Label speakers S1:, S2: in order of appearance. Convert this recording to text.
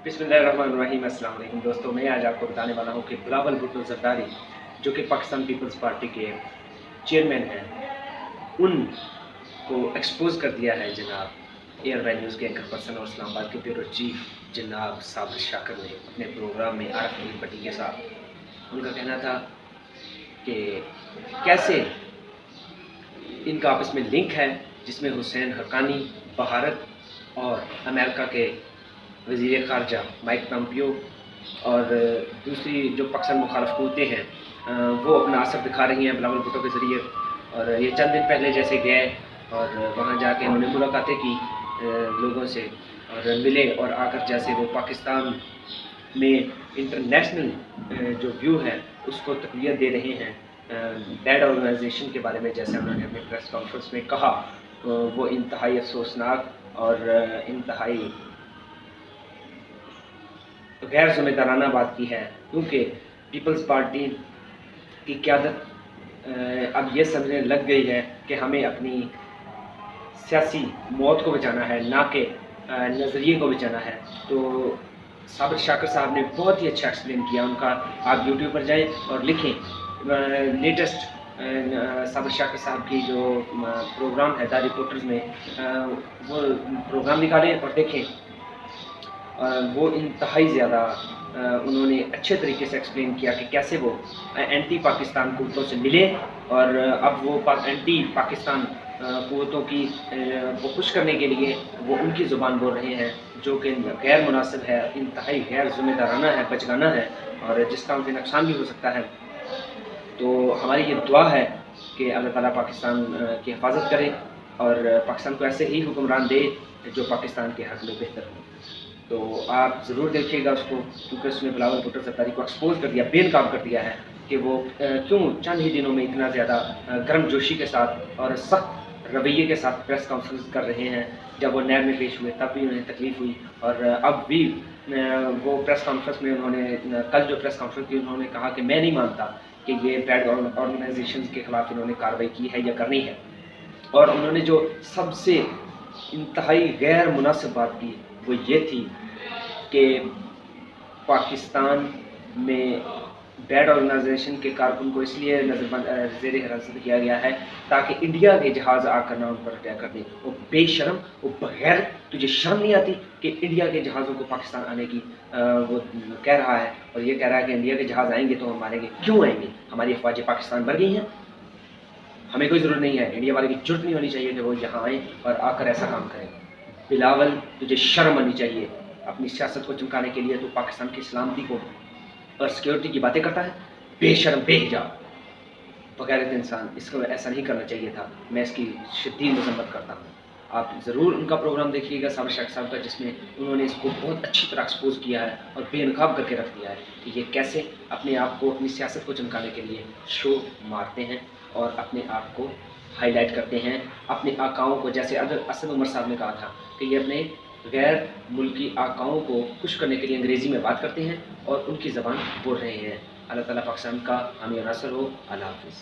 S1: बिस्मिल्लाहिर्रहमानिर्रहीम। अस्सलाम वालेकुम दोस्तों, मैं आज आपको बताने वाला हूँ कि बिलावल भुट्टो ज़रदारी जो कि पाकिस्तान पीपल्स पार्टी के चेयरमैन हैं, उनको एक्सपोज कर दिया है जनाब एयर वाई न्यूज़ के एंकर पर्सन और इस्लामाबाद के ब्यूरो चीफ जनाब साबिर शाकिर ने अपने प्रोग्राम में आरफ अली भट्टी के साथ। उनका कहना था कि कैसे इनका आपस में लिंक है, जिसमें हुसैन हक्कानी, भारत और अमेरिका के वज़ीर ख़ारजा माइक पॉम्पियो और दूसरी जो पाकिस्तान मुखालिफ क़ुव्वतें हैं वो अपना असर दिखा रही हैं बिलावल भुट्टो के ज़रिए। और ये चंद दिन पहले जैसे गए और वहाँ जाके उन्होंने मुलाकातें की लोगों से और मिले और आकर जैसे वो पाकिस्तान में इंटरनेशनल जो व्यू है उसको तक़वियत दे रहे हैं। बैड ऑर्गेनाइजेशन के बारे में जैसे उन्होंने अपनी प्रेस कॉन्फ्रेंस में कहा, वो इंतहाई अफसोसनाक और इंतहाई गैर ज़िम्मेदाराना बात की है, क्योंकि पीपल्स पार्टी की क़यादत अब ये समझने लग गई है कि हमें अपनी सियासी मौत को बचाना है, ना कि नज़रिए को बचाना है। तो साबिर शाकिर साहब ने बहुत ही अच्छा एक्सप्लेन किया उनका। आप यूट्यूब पर जाएं और लिखें लेटेस्ट साबिर शाकिर साहब की जो प्रोग्राम है द रिपोर्टर्स में, वो प्रोग्राम निकालें और देखें। वो इंतहाई ज़्यादा उन्होंने अच्छे तरीके से एक्सप्लेन किया कि कैसे वो एंटी पाकिस्तान क़ुव्वतों से मिले और अब वो एंटी पाकिस्तान क़ुव्वतों की वो खुश करने के लिए वो उनकी ज़ुबान बोल रहे हैं, जो कि गैर मुनासिब है, इंतहाई गैर ज़िम्मेदाराना है, बचगाना है और जिसका उनके नुकसान भी हो सकता है। तो हमारी ये दुआ है कि अल्लाह ताला पाकिस्तान की हिफाजत करे और पाकिस्तान को ऐसे ही हुक्मरान दे जो पाकिस्तान के हक़ में बेहतर हो। तो आप ज़रूर देखिएगा उसको, क्योंकि उसने बिलावल भुट्टो ज़रदारी को एक्सपोज कर दिया, बेनकाब कर दिया है कि वो क्यों चंद ही दिनों में इतना ज़्यादा गर्मजोशी के साथ और सख्त रवैये के साथ प्रेस कॉन्फ्रेंस कर रहे हैं। जब वो नैब में पेश हुए तब भी उन्हें तकलीफ़ हुई और अब भी वो प्रेस कॉन्फ्रेंस में उन्होंने कल जो प्रेस कॉन्फ्रेंस की उन्होंने कहा कि मैं नहीं मानता कि ये बैड ऑर्गेनाइजेशन के ख़िलाफ़ इन्होंने कार्रवाई की है या करनी है। और उन्होंने जो सबसे इंतहाई गैर मुनासिब बात की वो ये थी कि पाकिस्तान में बैड ऑर्गेनाइजेशन के कारकुन को इसलिए ज़ेर हिरासत किया गया है ताकि इंडिया के जहाज़ आकर ना उन पर अटैक कर दें। वो बेशर्म, वो बगैर, तुझे शर्म नहीं आती कि इंडिया के जहाज़ों को पाकिस्तान आने की वो कह रहा है और ये कह रहा है कि इंडिया के जहाज़ आएंगे तो हम मारेंगे। क्यों आएंगे? हमारी अफवाज पाकिस्तान बढ़ गई हैं, हमें कोई ज़रूरत नहीं है। इंडिया वाले की जरूरत नहीं होनी चाहिए कि वो यहाँ आएँ और आकर ऐसा काम करें। बिलावल, तुझे शर्म आनी चाहिए। अपनी सियासत को चमकाने के लिए तो पाकिस्तान की सलामती को और सिक्योरिटी की बातें करता है। बेशर्म, बेहिजा, बगैरत इंसान। इसको ऐसा नहीं करना चाहिए था। मैं इसकी शदीद मजम्मत करता हूँ। आप ज़रूर उनका प्रोग्राम देखिएगा साबिर शाकिर साहब का, जिसमें उन्होंने इसको बहुत अच्छी तरह एक्सपोज किया है और बेनकाब करके रख दिया है कि ये कैसे अपने आप को, अपनी सियासत को चमकाने के लिए शो मारते हैं और अपने आप को हाईलाइट करते हैं, अपने आकाओं को। जैसे असद उमर साहब ने कहा था कि ये अपने गैर मुल्की आकाओं को खुश करने के लिए अंग्रेज़ी में बात करते हैं और उनकी ज़बान बोल रहे हैं। अल्लाह ताला पाकिस्तान का हामी और नासर हो। अल्लाह हाफ़िज़।